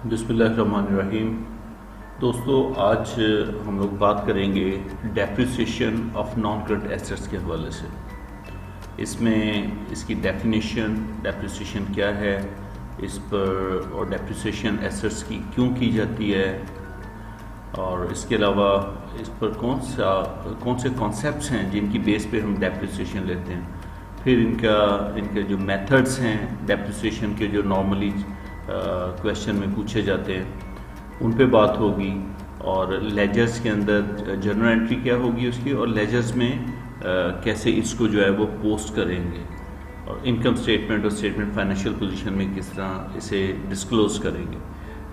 बिस्मिल्लाहिर्रहमानिर्रहीम। दोस्तों, आज हम लोग बात करेंगे depreciation of non current assets के हवाले से। इसमें इसकी डेफिनेशन, डेप्रिसिएशन क्या है इस पर, और डेप्रिसिएशन एसेट्स की क्यों की जाती है, और इसके अलावा इस पर कौन से कॉन्सेप्ट्स हैं जिनकी बेस पे हम डेप्रिसिएशन लेते हैं। फिर इनके जो मेथड्स हैं डेप्रिसिएशन के, जो नॉर्मली क्वेश्चन में पूछे जाते हैं, उन पे बात होगी। और लेजर्स के अंदर जर्नल एंट्री क्या होगी उसकी, और लेजर्स में कैसे इसको जो है वो पोस्ट करेंगे, और इनकम स्टेटमेंट और स्टेटमेंट फाइनेंशियल पोजीशन में किस तरह इसे डिस्क्लोज करेंगे।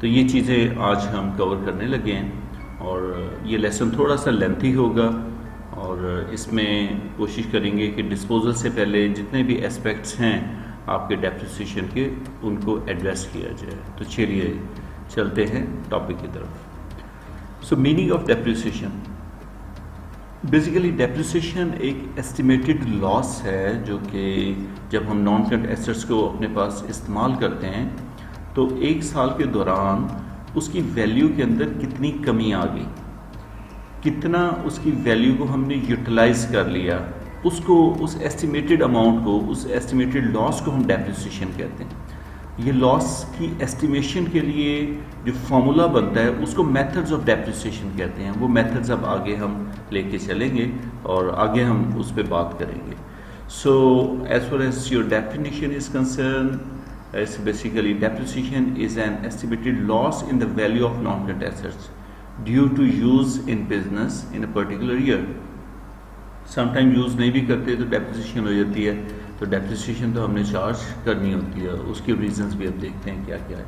तो ये चीज़ें आज हम कवर करने लगे हैं, और ये लेसन थोड़ा सा लेंथी होगा, और इसमें कोशिश करेंगे कि डिस्पोजल से पहले जितने भी एस्पेक्ट्स हैं आपके डेप्रिसिएशन के, उनको एड्रेस किया जाए। तो चलिए चलते हैं टॉपिक की तरफ। सो meaning of depreciation, basically depreciation एक एस्टिमेटेड लॉस है जो कि जब हम नॉन करंट एसेट्स को अपने पास इस्तेमाल करते हैं तो एक साल के दौरान उसकी वैल्यू के अंदर कितनी कमी आ गई, कितना उसकी वैल्यू को हमने यूटिलाइज कर लिया, उसको, उस एस्टिमेटेड अमाउंट को, उस एस्टिमेटेड लॉस को हम डेप्रिसिएशन कहते हैं। ये लॉस की एस्टिमेशन के लिए जो फॉर्मूला बनता है उसको मेथड्स ऑफ डेप्रिसिएशन कहते हैं। वो मेथड्स अब आगे हम लेके चलेंगे और आगे हम उस पर बात करेंगे। So as far as your definition is concern, it's basically depreciation is an estimated loss in the value of non current assets due to use in business in a particular year. Sometime use नहीं भी करते तो depreciation हो जाती है, तो depreciation तो हमने चार्ज करनी होती है। उसके रीजंस भी अब देखते हैं क्या क्या है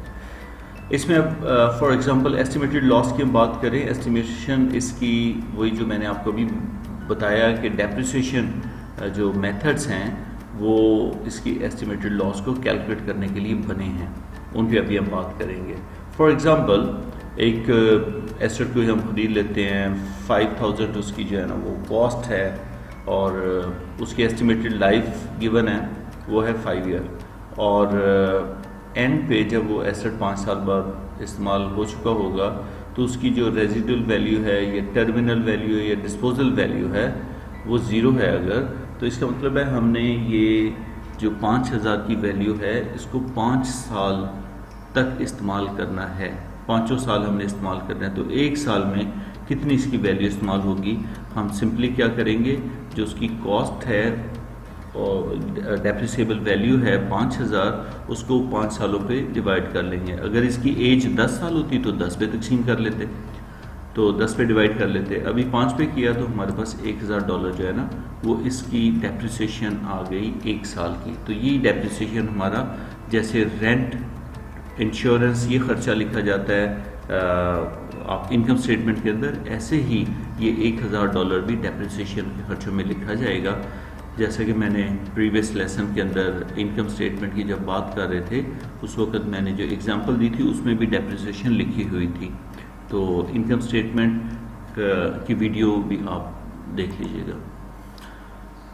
इसमें। अब फॉर एग्जांपल एस्टिमेटेड लॉस की हम बात करें, एस्टिमेशन इसकी वही जो मैंने आपको अभी बताया कि डेप्रिसिएशन जो मेथड्स हैं वो इसकी एस्टिमेटेड लॉस को कैलकुलेट करने के लिए बने हैं, उन पर अभी हम बात करेंगे। फॉर एग्ज़ाम्पल एक एसेट को हम खरीद लेते हैं, 5000 उसकी जो है ना वो कॉस्ट है, और उसकी एस्टिमेटेड लाइफ गिवन है वो है 5 ईयर, और एंड पे जब वो एसेट 5 साल बाद इस्तेमाल हो चुका होगा तो उसकी जो रेजिडुअल वैल्यू है या टर्मिनल वैल्यू है या डिस्पोजल वैल्यू है वो ज़ीरो है अगर, तो इसका मतलब है हमने ये जो 5000 की वैल्यू है इसको 5 साल तक इस्तेमाल करना है। 5 साल हमने इस्तेमाल करना है, तो एक साल में कितनी इसकी वैल्यू इस्तेमाल होगी। हम सिंपली क्या करेंगे, जो उसकी कॉस्ट है और डेप्रिसिएबल वैल्यू है 5000, उसको 5 सालों पे डिवाइड कर लेंगे। अगर इसकी एज 10 साल होती तो 10 पे तकसीम कर लेते, तो 10 पे डिवाइड कर लेते। अभी 5 पे किया तो हमारे पास $1000 जो है ना वो इसकी डेप्रिसिएशन आ गई एक साल की। तो ये डेप्रिसिएशन हमारा, जैसे रेंट, इंश्योरेंस, ये खर्चा लिखा जाता है आप इनकम स्टेटमेंट के अंदर, ऐसे ही ये $1000 भी डेप्रिसिएशन के खर्चों में लिखा जाएगा। जैसा कि मैंने प्रीवियस लेसन के अंदर इनकम स्टेटमेंट की जब बात कर रहे थे उस वक्त मैंने जो एग्जांपल दी थी उसमें भी डेप्रिसिएशन लिखी हुई थी, तो इनकम स्टेटमेंट की वीडियो भी आप देख लीजिएगा।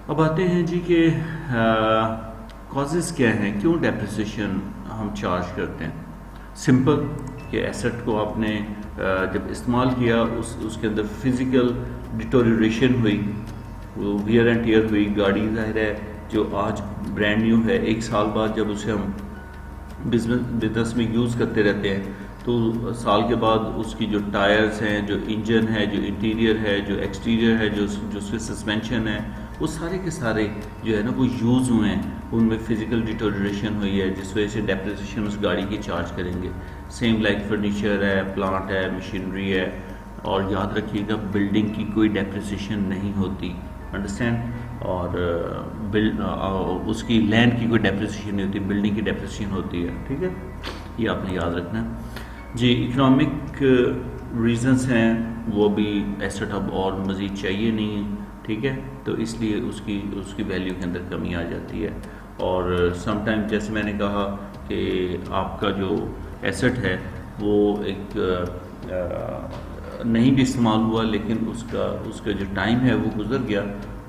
अब आते हैं जी कि कॉजेज़ क्या हैं, क्यों डेप्रिसिएशन हम चार्ज करते हैं। सिंपल कि एसेट को आपने जब इस्तेमाल किया उसके अंदर फिज़िकल डिटोरिएशन हुई, वो वियर एंड टियर हुई। गाड़ी ज़ाहिर है जो आज ब्रांड न्यू है, एक साल बाद जब उसे हम बिजनेस में यूज़ करते रहते हैं तो साल के बाद उसकी जो टायर्स हैं, जो इंजन है, जो इंटीरियर है, जो एक्सटीरियर है, जो उसके सस्पेंशन है, वो सारे के सारे जो है ना वो यूज़ हुए हैं, उनमें फ़िज़िकल डिटोरिएशन हुई है, जिस वजह से डेप्रिसिएशन उस गाड़ी की चार्ज करेंगे। सेम लाइक फर्नीचर है, प्लांट है, मशीनरी है। और याद रखिएगा बिल्डिंग की कोई डेप्रिसिएशन नहीं होती, अंडरस्टैंड। और उसकी लैंड की कोई डेप्रिसिएशन नहीं होती, बिल्डिंग की डेप्रिसिएशन होती है, ठीक है, ये आपने याद रखना है जी। इकोनॉमिक रीजंस हैं, वो भी एसेट अब और मज़ीद चाहिए नहीं है, ठीक है, तो इसलिए उसकी वैल्यू के अंदर कमी आ जाती है। और समटाइम जैसे मैंने कहा कि आपका जो एसेट है वो एक नहीं भी इस्तेमाल हुआ, लेकिन उसका जो टाइम है वो गुजर गया।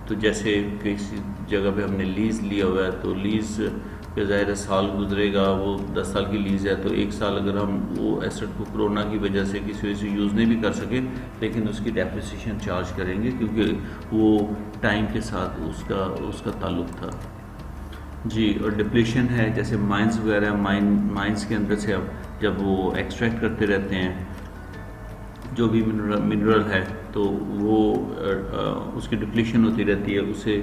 तो जैसे किसी जगह पे हमने लीज़ लिया हुआ है तो लीज़ कि ज़ाहिर है साल गुजरेगा, वो 10 साल की लीज़ है, तो एक साल अगर हम वो एसेट को कोरोना की वजह से किसी वजह से यूज़ नहीं भी कर सके, लेकिन उसकी डेप्रिसिएशन चार्ज करेंगे क्योंकि वो टाइम के साथ उसका उसका ताल्लुक था जी। और डिप्लीशन है, जैसे माइंस वगैरह, माइंस के अंदर से अब जब वो एक्सट्रैक्ट करते रहते हैं जो भी मिनरल है, तो वो उसकी डिप्लीशन होती रहती है, उसे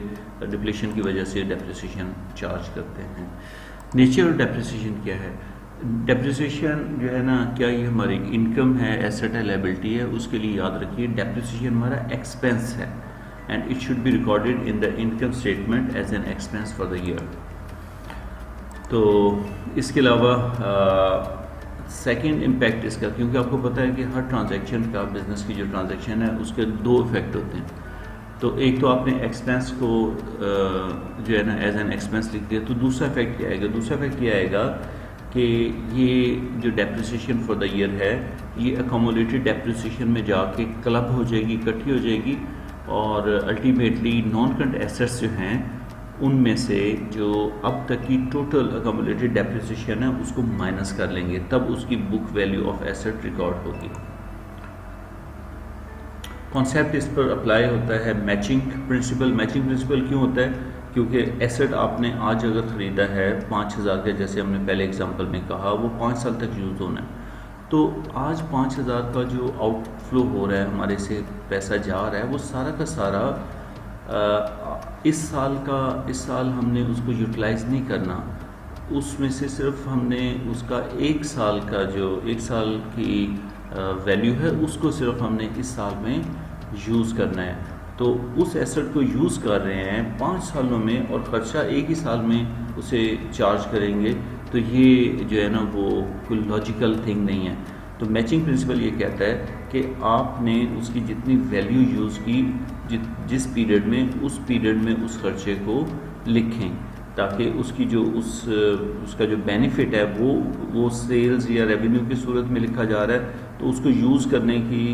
डिप्लीशन की वजह से डेप्रिसिएशन चार्ज करते हैं। नेचर ऑफ डेप्रिसिएशन क्या है? डेप्रिसिएशन जो है ना, क्या ये हमारी इनकम है, एसेट है, लायबिलिटी है? उसके लिए याद रखिए डेप्रिसिएशन हमारा एक्सपेंस है and it should be recorded in the income statement as an expense for the year. तो इसके अलावा सेकेंड इम्पैक्ट इसका, क्योंकि आपको पता है कि हर ट्रांजैक्शन का, बिजनेस की जो ट्रांजैक्शन है उसके दो इफेक्ट होते हैं। तो एक तो आपने एक्सपेंस को जो है ना एज एन एक्सपेंस लिख दिया, तो दूसरा इफेक्ट क्या आएगा? दूसरा इफेक्ट ये आएगा कि ये जो डेप्रिसिएशन फॉर द ईयर है, ये अकोमोलेटेड डेप्रिसिएशन में जाके क्लब हो जाएगी, इकट्ठी हो जाएगी, और अल्टीमेटली नॉन करंट एसेट्स जो हैं उनमें से जो अब तक की टोटल अकोमोलेटेड डेप्रिसिएशन है उसको माइनस कर लेंगे, तब उसकी book value of asset record होगी। कॉन्सेप्ट इस पर अप्लाई होता है मैचिंग प्रिंसिपल। मैचिंग प्रिंसिपल क्यों होता है? क्योंकि एसेट आपने आज अगर ख़रीदा है 5,000 का, जैसे हमने पहले एग्जांपल में कहा, वो 5 साल तक यूज़ होना है, तो आज 5,000 का जो आउटफ्लो हो रहा है, हमारे से पैसा जा रहा है, वो सारा का सारा इस साल हमने उसको यूटिलाइज़ नहीं करना, उसमें से सिर्फ हमने उसका एक साल की वैल्यू है, उसको सिर्फ हमने इस साल में यूज़ करना है। तो उस एसेट को यूज़ कर रहे हैं 5 सालों में और ख़र्चा एक ही साल में उसे चार्ज करेंगे, तो ये जो है ना वो कोई लॉजिकल थिंग नहीं है। तो मैचिंग प्रिंसिपल ये कहता है कि आपने उसकी जितनी वैल्यू यूज़ की जिस पीरियड में, उस पीरियड में उस खर्चे को लिखें, ताकि उसकी जो उसका जो बेनिफिट है वो सेल्स या रेवेन्यू की सूरत में लिखा जा रहा है, तो उसको यूज़ करने की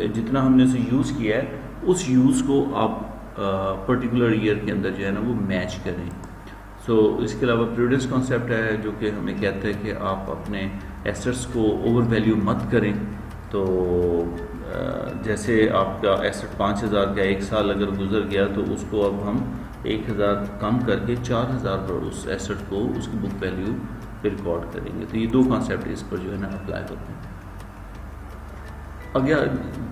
जितना हमने उसे यूज़ किया है, उस यूज़ को आप पर्टिकुलर ईयर के अंदर जो है ना वो मैच करें। इसके अलावा प्रूडेंस कॉन्सेप्ट है जो कि हमें कहता है कि आप अपने एसेट्स को ओवर वैल्यू मत करें। तो जैसे आपका एसेट 5,000 का, एक साल अगर गुजर गया, तो उसको अब हम 1,000 कम करके 4,000 पर उस एसेट को उसकी बुक वैल्यू पे रिकॉर्ड करेंगे। तो ये दो कॉन्सेप्ट इस पर जो है ना अप्लाई होते हैं। अब यह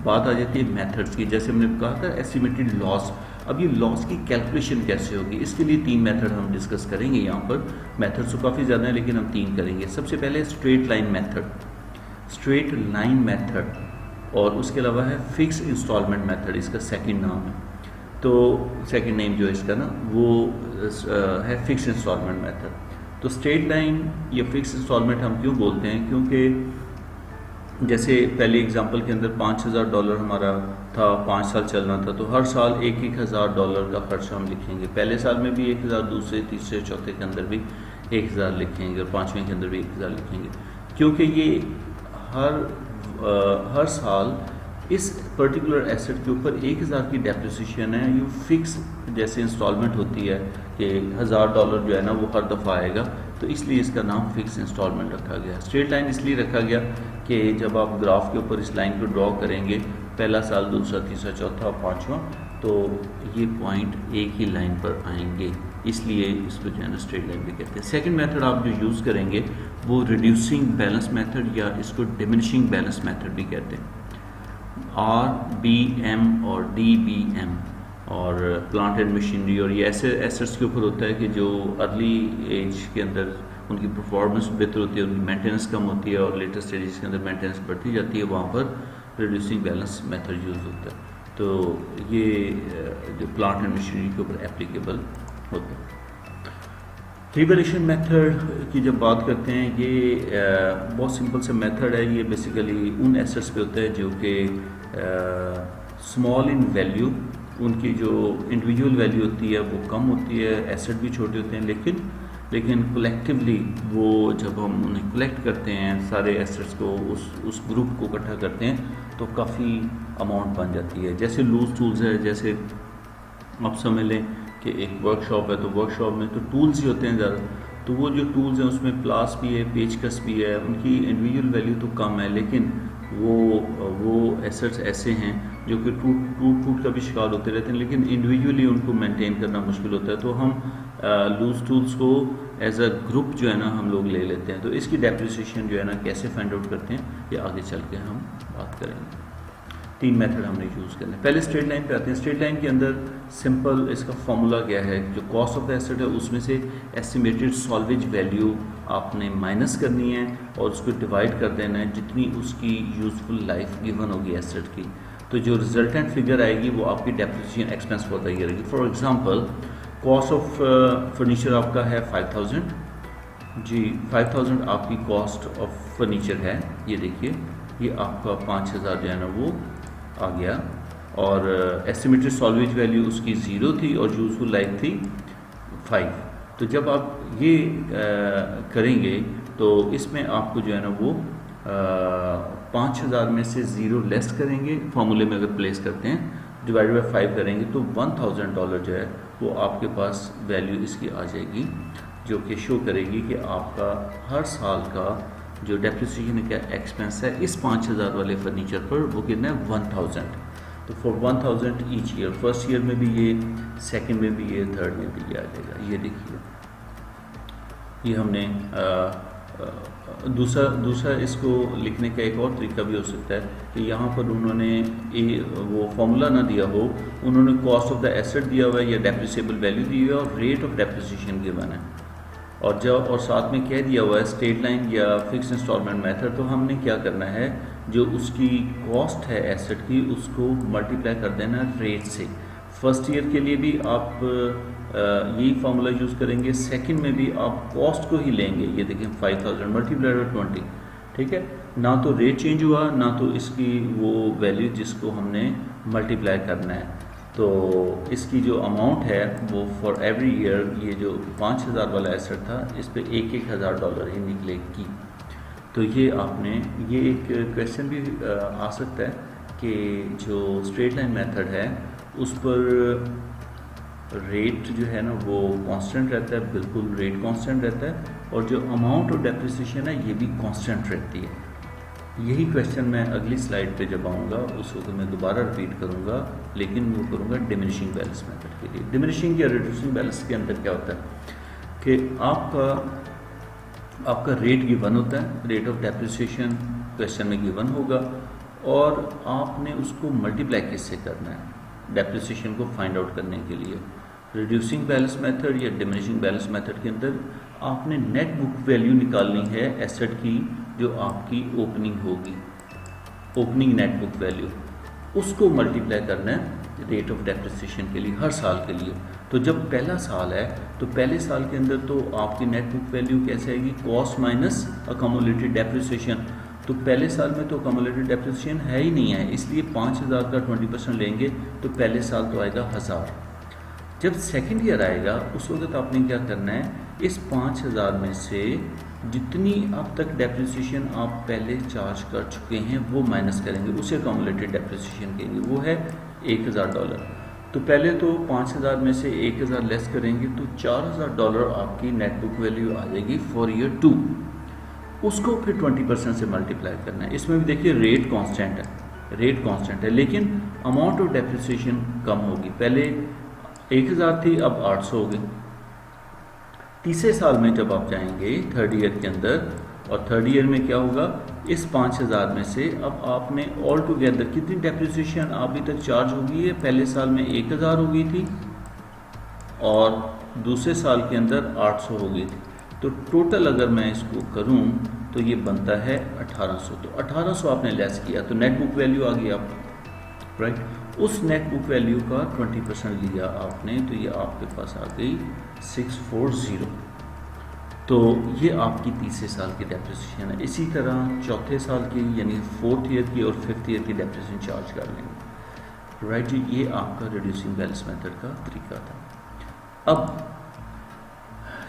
बात आ जाती है मेथड्स की। जैसे हमने कहा था एस्टिमेटेड लॉस, अब ये लॉस की कैलकुलेशन कैसे होगी, इसके लिए 3 मेथड हम डिस्कस करेंगे यहाँ पर। मेथड्स तो काफ़ी ज़्यादा हैं लेकिन हम 3 करेंगे। सबसे पहले स्ट्रेट लाइन मेथड, और उसके अलावा है फिक्स इंस्टॉलमेंट मेथड, इसका सेकंड नाम है। तो सेकंड नेम जो है इसका ना वो है फिक्स इंस्टॉलमेंट मेथड। तो स्ट्रेट लाइन या फिक्स इंस्टॉलमेंट हम क्यों बोलते हैं? क्योंकि जैसे पहले एग्जांपल के अंदर $5,000 हमारा था, 5 साल चलना था, तो हर साल $1,000 का खर्चा हम लिखेंगे। पहले साल में भी 1,000, दूसरे, तीसरे, चौथे के अंदर भी 1,000 लिखेंगे, और 5वें के अंदर भी 1,000 लिखेंगे, क्योंकि ये हर साल इस पर्टिकुलर एसेट के ऊपर 1,000 की डेप्रिसिएशन है। ये फिक्स जैसे इंस्टॉलमेंट होती है कि $1,000 जो है ना वो हर दफ़ा आएगा, तो इसलिए इसका नाम फिक्स इंस्टॉलमेंट रखा गया। स्ट्रेट लाइन इसलिए रखा गया कि जब आप ग्राफ के ऊपर इस लाइन को ड्रॉ करेंगे, पहला साल, दूसरा, तीसरा, चौथा, 5वां, तो ये पॉइंट एक ही लाइन पर आएंगे, इसलिए इसको जो है ना स्ट्रेट लाइन भी कहते हैं। सेकंड मेथड आप जो यूज़ करेंगे वो रिड्यूसिंग बैलेंस मेथड, या इसको डिमिनिशिंग बैलेंस मेथड भी कहते हैं। RBM और DBM, और प्लांट एंड मशीनरी, और ये ऐसे एसेट्स के ऊपर होता है कि जो अर्ली एज के अंदर उनकी परफॉर्मेंस बेहतर होती है, उनकी मेंटेनेंस कम होती है, और लेटेस्ट स्टेजेस के अंदर मेंटेनेंस बढ़ती जाती है, वहाँ पर रिड्यूसिंग बैलेंस मेथड यूज़ होता है। तो ये जो प्लांट एंड मशीनरी के ऊपर एप्लीकेबल होता है। रिवैल्यूएशन मेथड की जब बात करते हैं, ये बहुत सिंपल सा मेथड है। ये बेसिकली उन एसेट्स पे होता है जो कि स्मॉल इन वैल्यू, उनकी जो इंडिविजुअल वैल्यू होती है वो कम होती है, एसेट भी छोटे होते हैं, लेकिन कलेक्टिवली वो जब हम उन्हें कलेक्ट करते हैं, सारे एसेट्स को उस ग्रुप को इकट्ठा करते हैं, तो काफ़ी अमाउंट बन जाती है। जैसे लूज टूल्स है, जैसे आप समझ लें कि एक वर्कशॉप है, तो वर्कशॉप में तो टूल्स ही होते हैं ज़्यादा, तो वो जो टूल्स हैं उसमें प्लास भी है, पेचकस भी है, उनकी इंडिविजुअल वैल्यू तो कम है, लेकिन वो एसेट्स ऐसे हैं जो कि टूट का भी शिकार होते रहते हैं, लेकिन इंडिविजुअली उनको मेंटेन करना मुश्किल होता है। तो हम लूज टूल्स को एज अ ग्रुप जो है ना हम लोग ले लेते हैं। तो इसकी डेप्रिसिएशन जो है ना कैसे फाइंड आउट करते हैं ये आगे चल के हम बात करेंगे। 3 मेथड हमने यूज़ करने। पहले स्ट्रेट लाइन पे आते हैं। स्ट्रेट लाइन के अंदर सिंपल इसका फॉर्मूला क्या है, जो कॉस्ट ऑफ द एसेट है उसमें से एस्टिमेटेड सॉल्वेज वैल्यू आपने माइनस करनी है और उसको डिवाइड कर देना है जितनी उसकी यूजफुल लाइफ गिवन होगी एसेट की। तो जो रिजल्टेंट फिगर आएगी वो आपकी depreciation expense for the year रहेगी। For example cost of furniture आपका है 5000 जी, 5000 आपकी कॉस्ट ऑफ फर्नीचर है। ये देखिए ये आपका 5000 जो है ना वो आ गया, और एस्टिमेटेड सॉल्वेज वैल्यू उसकी 0 थी और यूजफुल लाइफ थी 5। तो जब आप ये करेंगे तो इसमें आपको जो है ना वो 5000 में से 0 लेस करेंगे, फार्मूले में अगर प्लेस करते हैं, डिवाइडेड बाई 5 करेंगे तो $1000 जो है वो आपके पास वैल्यू इसकी आ जाएगी, जो कि शो करेगी कि आपका हर साल का जो डेप्रिसिएशन का एक्सपेंस है इस 5000 वाले फर्नीचर पर वो कितना है 1000। तो for 1000 each year, first year में भी ये, सेकंड में भी ये, थर्ड में भी ये आ जाएगा। ये देखिए ये हमने दूसरा इसको लिखने का एक और तरीका भी हो सकता है कि यहाँ पर उन्होंने वो फॉर्मूला ना दिया हो, उन्होंने कॉस्ट ऑफ द एसेट दिया हुआ है या डेप्रिसिएबल वैल्यू दी हुई है और रेट ऑफ डेप्रिसिएशन गिवन है, और साथ में कह दिया हुआ है स्ट्रेट लाइन या फिक्स इंस्टॉलमेंट मेथड। तो हमने क्या करना है, जो उसकी कॉस्ट है एसेट की उसको मल्टीप्लाई कर देना रेट से। फर्स्ट ईयर के लिए भी आप यही फार्मूला यूज़ करेंगे, सेकंड में भी आप कॉस्ट को ही लेंगे। ये देखिए 5000 मल्टीप्लाइड बाय 20, ठीक है, ना तो रेट चेंज हुआ ना तो इसकी वो वैल्यू जिसको हमने मल्टीप्लाई करना है। तो इसकी जो अमाउंट है वो फॉर एवरी ईयर, ये जो 5000 वाला एसेट था इस पर $1000 ही निकलेगी। तो ये आपने, ये एक क्वेश्चन भी आ सकता है कि जो स्ट्रेट लाइन मेथड है उस पर रेट जो है ना वो कांस्टेंट रहता है, बिल्कुल रेट कांस्टेंट रहता है, और जो अमाउंट ऑफ डेप्रिसिएशन है ये भी कांस्टेंट रहती है। यही क्वेश्चन मैं अगली स्लाइड पे जब आऊँगा उस वक्त मैं दोबारा रिपीट करूँगा, लेकिन वो करूँगा डिमिनिशिंग बैलेंस मेथड के लिए। डिमिनिशिंग या रिड्यूसिंग बैलेंस के अंदर क्या होता है कि आपका रेट गिवन होता है, रेट ऑफ डेप्रिसिएशन क्वेश्चन में गिवन होगा, और आपने उसको मल्टीप्लाई किससे करना है डेप्रिसिएशन को फाइंड आउट करने के लिए। रिड्यूसिंग बैलेंस मेथड या डिमिनिशिंग बैलेंस मेथड के अंदर आपने नेट बुक वैल्यू निकालनी है एसेट की, जो आपकी ओपनिंग होगी, ओपनिंग नेट बुक वैल्यू, उसको मल्टीप्लाई करना है रेट ऑफ डेप्रिसिएशन के लिए हर साल के लिए। तो जब पहला साल है तो पहले साल के अंदर तो आपकी नेट बुक वैल्यू कैसे आएगी, कॉस्ट माइनस अकोमोलेटेड डेप्रिसिएशन। तो पहले साल में तो अकोमोलेटेड डेप्रिसिएशन है ही नहीं है, इसलिए 5000 का 20% लेंगे तो पहले साल तो आएगा 1000। जब सेकेंड ईयर आएगा उस वक्त आपने क्या करना है, इस 5000 में से जितनी अब तक डेप्रिसिएशन आप पहले चार्ज कर चुके हैं वो माइनस करेंगे, उसे अकोमोलेटेड डेप्रिसिएशन कहेंगे, वो है $1000। तो पहले तो 5000 में से 1000 लेस करेंगे तो $4000 आपकी नेट बुक वैल्यू आ जाएगी फॉर ईयर 2। उसको फिर 20% से मल्टीप्लाई करना है। इसमें भी देखिए रेट कांस्टेंट है, रेट कांस्टेंट है, लेकिन अमाउंट ऑफ डेप्रिसिएशन कम होगी। पहले 1000 थी, अब 800 हो गई। तीसरे साल में जब आप जाएंगे थर्ड ईयर के अंदर, और थर्ड ईयर में क्या होगा, इस 5000 में से अब आपने ऑल टुगेदर कितनी डेप्रिसिएशन अभी तक चार्ज होगी है, पहले साल में 1000 हो गई थी और दूसरे साल के अंदर 800 हो गई थी। तो टोटल अगर मैं इसको करूं तो ये बनता है 1800। तो 1800 आपने लेस किया तो नेट बुक वैल्यू आ गई आपकी, राइट। उस नेट बुक वैल्यू का 20% लिया आपने, तो ये आपके पास आ गई 640। तो ये आपकी तीसरे साल की डेप्रिसिएशन है। इसी तरह चौथे साल की यानी फोर्थ ईयर की और फिफ्थ ईयर की डेप्रिसिएशन चार्ज कर लेंगे, राइट जी। ये आपका रिड्यूसिंग बैलेंस मेथड का तरीका था। अब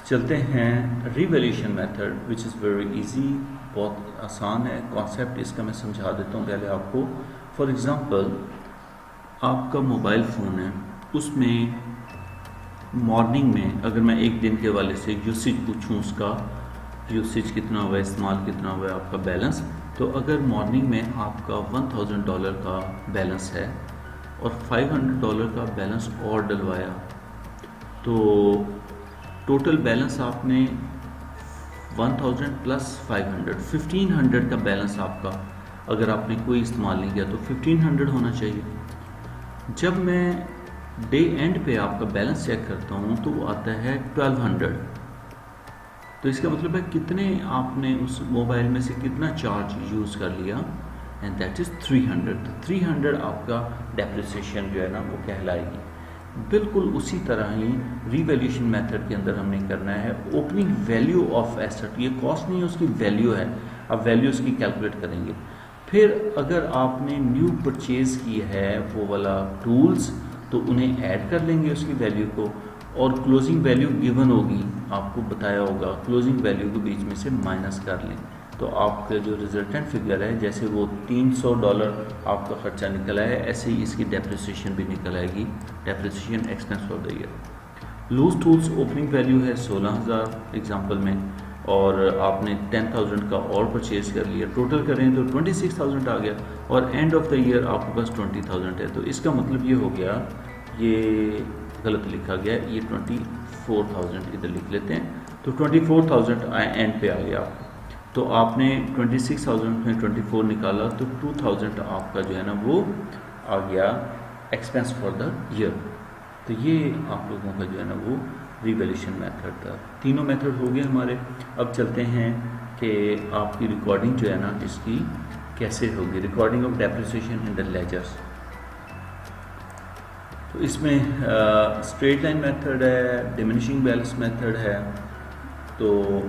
चलते हैं revaluation method, which is very easy, बहुत आसान है। कॉन्सेप्ट इसका मैं समझा देता हूँ पहले आपको। फॉर एग्ज़ाम्पल आपका मोबाइल फ़ोन है, उसमें मॉर्निंग में अगर मैं एक दिन के वाले से यूसेज पूछूं, उसका यूसेज कितना हुआ, इस्तेमाल कितना हुआ आपका बैलेंस, तो अगर मॉर्निंग में आपका $1000 का बैलेंस है और $500 का बैलेंस और डलवाया, तो टोटल बैलेंस आपने 1000 प्लस 500 1500 का बैलेंस आपका, अगर आपने कोई इस्तेमाल नहीं किया तो 1500 होना चाहिए। जब मैं डे एंड पे आपका बैलेंस चेक करता हूँ तो वो आता है 1200। तो इसका मतलब है कितने आपने उस मोबाइल में से कितना चार्ज यूज़ कर लिया, एंड दैट इज़ 300। तो 300 आपका डेप्रिसिएशन जो है ना वो कहलाएगी। बिल्कुल उसी तरह ही रीवैल्यूएशन मेथड के अंदर हमने करना है ओपनिंग वैल्यू ऑफ एसेट, ये कॉस्ट नहीं है, उसकी वैल्यू है, आप वैल्यू उसकी कैलकुलेट करेंगे। फिर अगर आपने न्यू परचेज की है वो वाला टूल्स, तो उन्हें ऐड कर लेंगे उसकी वैल्यू को, और क्लोजिंग वैल्यू गिवन होगी, आपको बताया होगा, क्लोजिंग वैल्यू के बीच में से माइनस कर लें, तो आपका जो रिजल्टेंट फिगर है, जैसे वो $300 आपका खर्चा निकला है, ऐसे ही इसकी डेप्रिसिएशन भी निकल आएगी, depreciation expense for the year. Loose tools opening value है 16,000 एग्जाम्पल में, और आपने 10,000 का और परचेज कर लिया, टोटल करें तो 26,000 आ गया, और एंड ऑफ द ईयर आपके पास 20,000 है। तो इसका मतलब ये हो गया, ये गलत लिखा गया, ये 24,000 इधर लिख लेते हैं, तो 24,000 एंड पे आ गया आपको। तो आपने 26,000 में 24 निकाला, तो 2,000 आपका जो है ना वो आ गया एक्सपेंस फॉर द ईयर। तो ये आप लोगों का जो है ना वो रिवैल्यूएशन मेथड था। तीनों मेथड हो गए हमारे। अब चलते हैं कि आपकी रिकॉर्डिंग जो है ना इसकी कैसे होगी, recording of depreciation in the ledgers. तो इसमें स्ट्रेट लाइन मेथड है, डिमिनिशिंग बैलेंस मेथड है, तो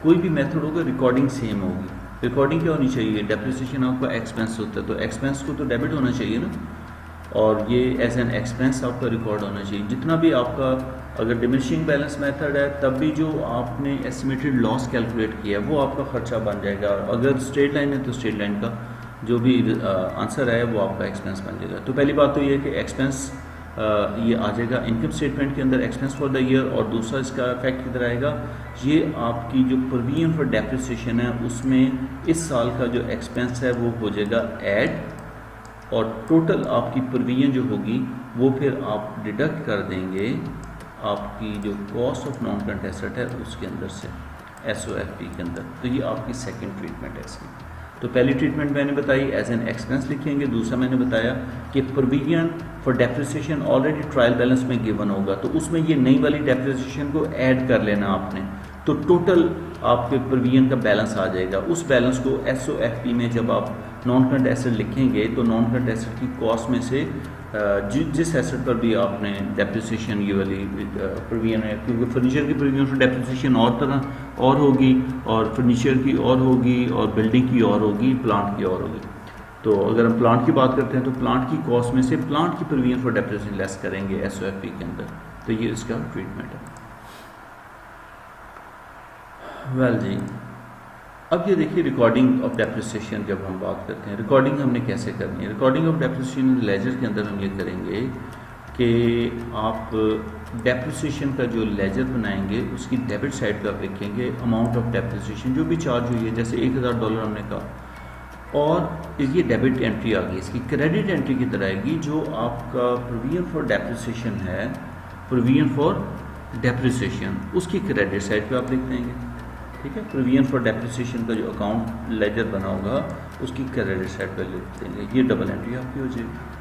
कोई भी मेथड होगा रिकॉर्डिंग सेम होगी। रिकॉर्डिंग क्या होनी चाहिए, डेप्रिसिएशन आपका एक्सपेंस होता है, तो एक्सपेंस को तो डेबिट होना चाहिए ना, और ये एज एन एक्सपेंस आपका रिकॉर्ड होना चाहिए। जितना भी आपका, अगर डिमिनिशिंग बैलेंस मेथड है तब भी जो आपने एस्टिमेटेड लॉस कैलकुलेट किया है वो आपका खर्चा बन जाएगा, और अगर स्ट्रेट लाइन है तो स्ट्रेट लाइन का जो भी आंसर है वो आपका एक्सपेंस बन जाएगा। तो पहली बात तो ये है कि एक्सपेंस ये आ जाएगा इनकम स्टेटमेंट के अंदर, एक्सपेंस फॉर द ईयर, और दूसरा इसका इफेक्ट किधर आएगा, ये आपकी जो प्रोविजन फॉर डेप्रिसिएशन है उसमें इस साल का जो एक्सपेंस है वो हो जाएगा ऐड, और टोटल आपकी प्रोविजन जो होगी वो फिर आप डिडक्ट कर देंगे आपकी जो cost of non current asset है उसके अंदर से, SOFP के अंदर। तो ये आपकी सेकंड ट्रीटमेंट है इसकी। तो पहली ट्रीटमेंट मैंने बताई एज एन एक्सपेंस लिखेंगे, दूसरा मैंने बताया कि provision for depreciation already trial balance में गिवन होगा, तो उसमें ये नई वाली डेप्रिसिएशन को ऐड कर लेना आपने, तो टोटल आपके प्रोविजन का बैलेंस आ जाएगा। उस बैलेंस को SOFP में जब आप नॉन करंट एसेट लिखेंगे तो नॉन करंट एसेट की कॉस्ट में से जिस एसेट पर भी आपने डेप्रिसिएशन ये वाली प्रोविजन है, क्योंकि फर्नीचर की प्रोविजन फॉर डेप्रिसिएशन और तरह और होगी, और फर्नीचर की और होगी, और बिल्डिंग की और होगी, प्लांट की और होगी। तो अगर हम प्लांट की बात करते हैं तो प्लांट की कॉस्ट में से प्लांट की प्रोविजन फॉर डेप्रिसिएशन लेस करेंगे SOFP के अंदर। तो ये इसका ट्रीटमेंट है। वेल जी, अब ये देखिए रिकॉर्डिंग ऑफ डेप्रिसिएशन जब हम बात करते हैं, रिकॉर्डिंग हमने कैसे करनी है। रिकॉर्डिंग ऑफ डेप्रिसिएशन लेजर के अंदर हम ये करेंगे कि आप डेप्रिसिएशन का जो लेजर बनाएंगे उसकी डेबिट साइड पर आप लिखेंगे अमाउंट ऑफ डेप्रिसिएशन जो भी चार्ज हुई है, जैसे $1000 हमने कहा, और ये डेबिट एंट्री आ गई। इसकी क्रेडिट एंट्री की तरह आएगी जो आपका प्रोविजन फॉर डेप्रिसिएशन है, प्रोविजन फॉर डेप्रिसिएशन उसकी क्रेडिट साइड पे आप लिख देंगे, ठीक है। प्रोविजन फॉर डेप्रिसिएशन का जो अकाउंट लेजर बना होगा उसकी क्रेडिट साइड पे लिख देंगे, ये डबल एंट्री आपकी हो जाएगी।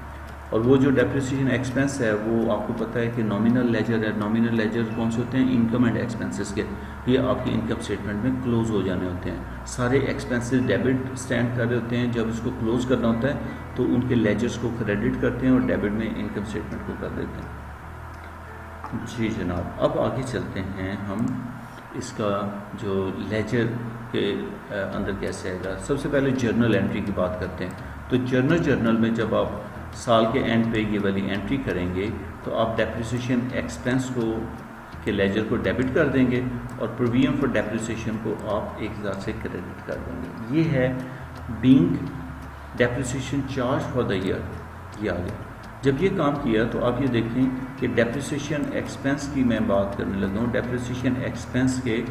और वो जो डेप्रिसिएशन एक्सपेंस है वो आपको पता है कि नॉमिनल लेजर है। नॉमिनल लेजर कौन से होते हैं, इनकम एंड एक्सपेंसेस के, ये आपकी इनकम स्टेटमेंट में क्लोज हो जाने होते हैं। सारे एक्सपेंसेस डेबिट स्टैंड कर रहे होते हैं, जब इसको क्लोज करना होता है तो उनके लेजर्स को क्रेडिट करते हैं और डेबिट में इनकम स्टेटमेंट को कर देते हैं। जी जनाब, अब आगे चलते हैं हम इसका जो लेजर के अंदर कैसे आएगा। सबसे पहले जर्नल एंट्री की बात करते हैं। तो जर्नल में जब आप साल के एंड पे ये वाली एंट्री करेंगे तो आप डेप्रिसिएशन एक्सपेंस को के लेजर को डेबिट कर देंगे और प्रोविजन फॉर डेप्रिसिएशन को आप एक हिसाब से क्रेडिट कर देंगे। ये है being depreciation charge for the year, ये आ गया। जब ये काम किया तो आप ये देखें कि डेप्रिसिएशन एक्सपेंस की मैं बात करने लगा हूँ। डेप्रिसिएशन एक्सपेंस के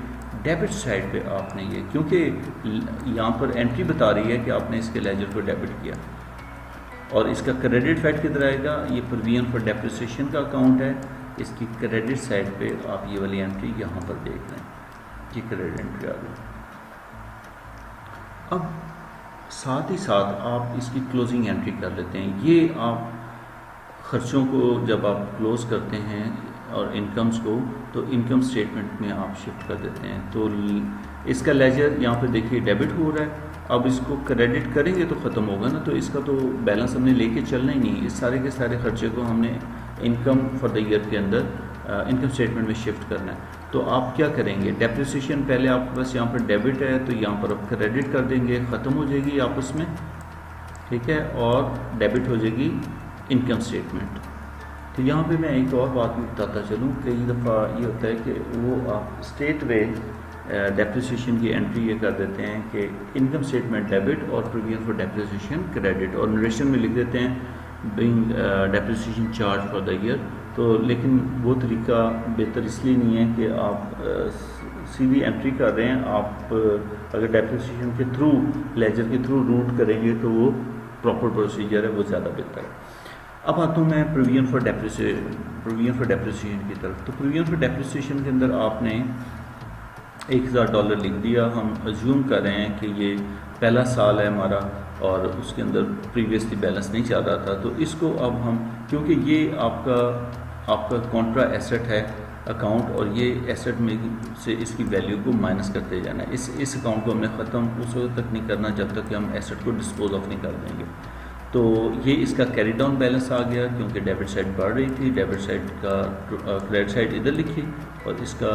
डेबिट साइड पे आपने ये, क्योंकि यहाँ पर एंट्री बता रही है कि आपने इसके लेजर को डेबिट किया, और इसका क्रेडिट साइड किधर आएगा, ये प्रोविजन फॉर डेप्रिसिएशन का अकाउंट है, इसकी क्रेडिट साइड पे आप ये वाली एंट्री यहाँ पर देख रहे हैं, ये क्रेडिट एंट्री आ गई। अब साथ ही साथ आप इसकी क्लोजिंग एंट्री कर लेते हैं। ये आप खर्चों को जब आप क्लोज करते हैं और इनकम्स को, तो इनकम स्टेटमेंट में आप शिफ्ट कर देते हैं। तो इसका लेजर यहाँ पे देखिए डेबिट हो रहा है, अब इसको क्रेडिट करेंगे तो ख़त्म होगा ना, तो इसका तो बैलेंस हमने लेके चलना ही नहीं। इस सारे के सारे खर्चे को हमने इनकम फॉर द ईयर के अंदर इनकम स्टेटमेंट में शिफ्ट करना है। तो आप क्या करेंगे, डेप्रिसिएशन पहले आपके पास यहाँ पर डेबिट है तो यहाँ पर आप क्रेडिट कर देंगे, ख़त्म हो जाएगी आपस में, ठीक है, और डेबिट हो जाएगी इनकम स्टेटमेंट। तो यहाँ पे मैं एक और बात भी बताता चलूँ, कई दफ़ा ये होता है कि वो आप स्ट्रेट वे डेप्रिसिएशन की एंट्री ये कर देते हैं कि इनकम स्टेटमेंट डेबिट और प्रोविजन फॉर डेप्रिसिएशन क्रेडिट, और नरेशन में लिख देते हैं being depreciation charge for the year. तो लेकिन वो तरीका बेहतर इसलिए नहीं है कि आप सीधी एंट्री कर रहे हैं, आप अगर डेप्रिसिएशन के थ्रू, लेजर के थ्रू रूट करेंगे तो वो प्रॉपर प्रोसीजर है, वो ज़्यादा बेहतर है। अब आता हूँ मैं प्रोविजन फॉर डेप्रिसिएशन की तरफ। तो प्रोविजन फॉर डेप्रिसिएशन के अंदर आपने $1000 लिख दिया। हम अज्यूम कर रहे हैं कि ये पहला साल है हमारा और उसके अंदर प्रीवियसली बैलेंस नहीं चल रहा था, तो इसको अब हम, क्योंकि ये आपका कॉन्ट्रा एसेट है अकाउंट, और ये एसेट में से इसकी वैल्यू को माइनस करते जाना है। इस अकाउंट को हमने ख़त्म उस वक्त तक नहीं करना जब तक कि हम एसेट को डिस्पोज ऑफ नहीं कर देंगे। तो ये इसका कैरी डाउन बैलेंस आ गया, क्योंकि डेबिट साइड बढ़ रही थी, डेबिट साइड का क्रेडिट साइड इधर लिखी और इसका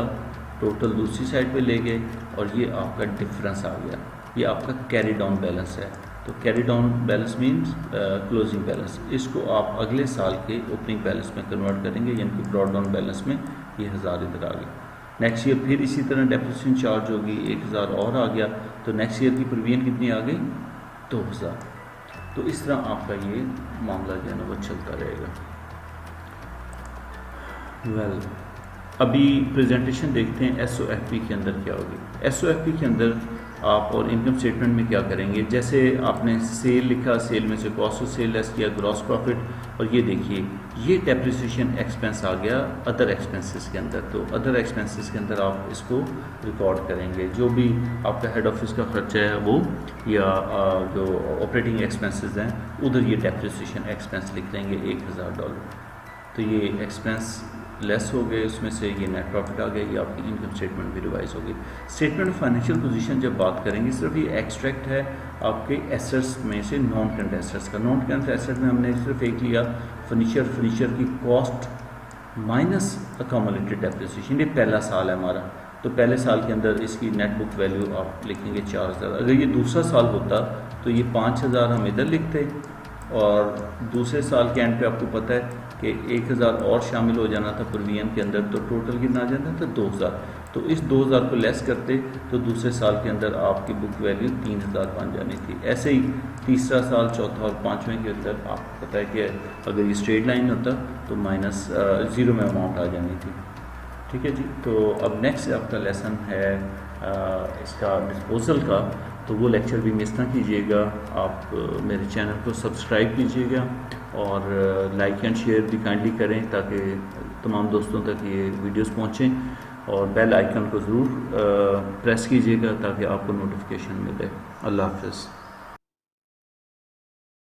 टोटल दूसरी साइड पे ले गए, और ये आपका डिफरेंस आ गया, ये आपका कैरी डाउन बैलेंस है। तो carry down balance means closing balance, इसको आप अगले साल के ओपनिंग बैलेंस में कन्वर्ट करेंगे, यानी कि ब्रॉड डाउन बैलेंस में ये 1000 इधर आ गया। नेक्स्ट ईयर फिर इसी तरह डेप्रिसिएशन चार्ज होगी, 1000 और आ गया, तो नेक्स्ट ईयर की प्रोविजन कितनी आ गई, 2000। तो इस तरह आपका ये मामला जो है ना वो चलता रहेगा। वेल, अभी प्रेजेंटेशन देखते हैं SOFP के अंदर क्या होगी। SOFP के अंदर आप और इनकम स्टेटमेंट में क्या करेंगे, जैसे आपने सेल लिखा, सेल में से कॉस्ट ऑफ सेल लेस किया, ग्रॉस प्रॉफिट, और ये देखिए ये डेप्रिसिएशन एक्सपेंस आ गया अदर एक्सपेंसेस के अंदर। तो अदर एक्सपेंसेस के अंदर आप इसको रिकॉर्ड करेंगे, जो भी आपका हेड ऑफिस का खर्चा है वो, या जो ऑपरेटिंग एक्सपेंसेस हैं उधर ये डेप्रिसिएशन एक्सपेंस लिख देंगे $1000। तो ये एक्सपेंस लेस हो गए, उसमें से ये नेट प्रॉफिट आ गया, ये आपकी इनकम स्टेटमेंट भी रिवाइज होगी। स्टेटमेंट ऑफ फाइनेंशियल पोजीशन जब बात करेंगे, सिर्फ ये एक्सट्रैक्ट है आपके एसेट्स में से नॉन करंट एसेट्स का। नॉन करंट एसेट में हमने सिर्फ एक लिया फर्नीचर की कॉस्ट माइनस अकोमोलेटेड डेप्रिसिएशन, ये पहला साल है हमारा, तो पहले साल के अंदर इसकी नेट बुक वैल्यू आप लिखेंगे 4000। अगर ये दूसरा साल होता तो ये 5000 हम इधर लिखते, और दूसरे साल के एंड पे आपको पता है कि 1000 और शामिल हो जाना था प्रोविजन के अंदर, तो टोटल कितना आ जाता था 2000। तो इस 2000 को लेस करते तो दूसरे साल के अंदर आपकी बुक वैल्यू 3000 बन जानी थी। ऐसे ही तीसरा साल, चौथा और पाँचवें के अंदर आपको पता है कि अगर ये स्ट्रेट लाइन होता तो माइनस ज़ीरो में अमाउंट आ जानी थी। ठीक है जी। तो अब नेक्स्ट आपका लेसन है इसका डिस्पोजल का, तो वो लेक्चर भी मिस ना कीजिएगा। आप मेरे चैनल को सब्सक्राइब कीजिएगा और लाइक एंड शेयर भी काइंडली करें ताकि तमाम दोस्तों तक ये वीडियोस पहुँचें, और बेल आइकन को ज़रूर प्रेस कीजिएगा ताकि आपको नोटिफिकेशन मिले। अल्लाह हाफ़िज़।